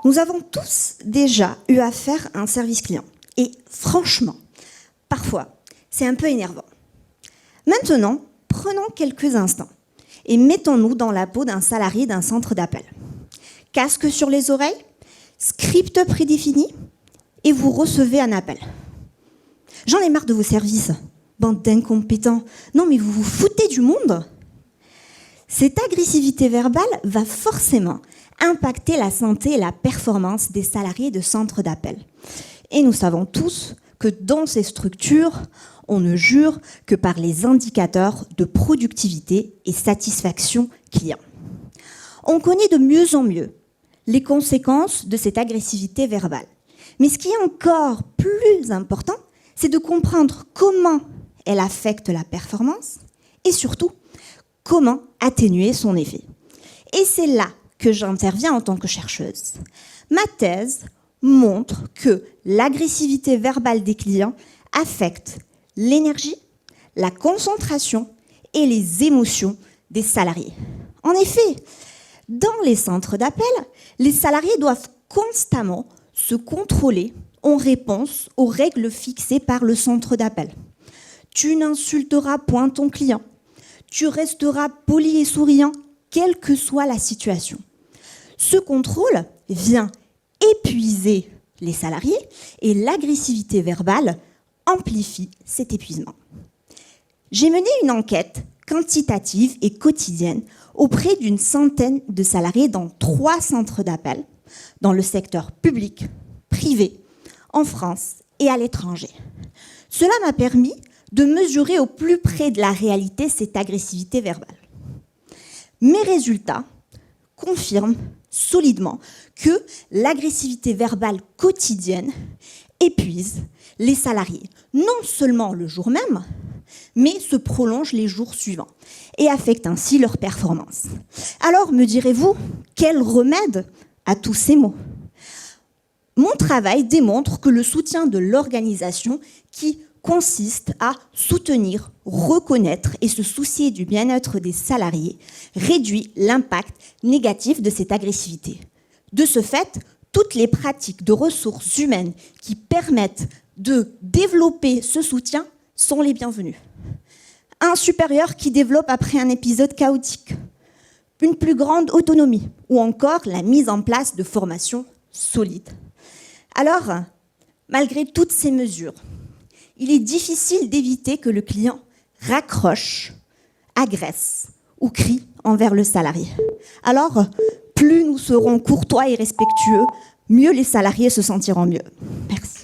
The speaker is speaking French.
Nous avons tous déjà eu affaire à un service client. Et franchement, parfois, c'est un peu énervant. Maintenant, prenons quelques instants et mettons-nous dans la peau d'un salarié d'un centre d'appel. Casque sur les oreilles, script prédéfini, et vous recevez un appel. J'en ai marre de vos services, bande d'incompétents. Non, mais vous vous foutez du monde. Cette agressivité verbale va forcément impacter la santé et la performance des salariés de centres d'appel. Et nous savons tous que dans ces structures, on ne jure que par les indicateurs de productivité et satisfaction client. On connaît de mieux en mieux les conséquences de cette agressivité verbale. Mais ce qui est encore plus important, c'est de comprendre comment elle affecte la performance et surtout, comment atténuer son effet. Et c'est là que j'interviens en tant que chercheuse. Ma thèse montre que l'agressivité verbale des clients affecte l'énergie, la concentration et les émotions des salariés. En effet, dans les centres d'appel, les salariés doivent constamment se contrôler en réponse aux règles fixées par le centre d'appel. Tu n'insulteras point ton client. Tu resteras poli et souriant, quelle que soit la situation. Ce contrôle vient épuiser les salariés et l'agressivité verbale amplifie cet épuisement. J'ai mené une enquête quantitative et quotidienne auprès d'une centaine de salariés dans 3 centres d'appel, dans le secteur public, privé, en France et à l'étranger. Cela m'a permis de mesurer au plus près de la réalité cette agressivité verbale. Mes résultats confirment solidement que l'agressivité verbale quotidienne épuise les salariés, non seulement le jour même, mais se prolonge les jours suivants et affecte ainsi leur performance. Alors, me direz-vous, quel remède à tous ces maux ? Mon travail démontre que le soutien de l'organisation qui consiste à soutenir, reconnaître et se soucier du bien-être des salariés réduit l'impact négatif de cette agressivité. De ce fait, toutes les pratiques de ressources humaines qui permettent de développer ce soutien sont les bienvenues. Un supérieur qui développe après un épisode chaotique, une plus grande autonomie ou encore la mise en place de formations solides. Alors, malgré toutes ces mesures, il est difficile d'éviter que le client raccroche, agresse ou crie envers le salarié. Alors, plus nous serons courtois et respectueux, mieux les salariés se sentiront mieux. Merci.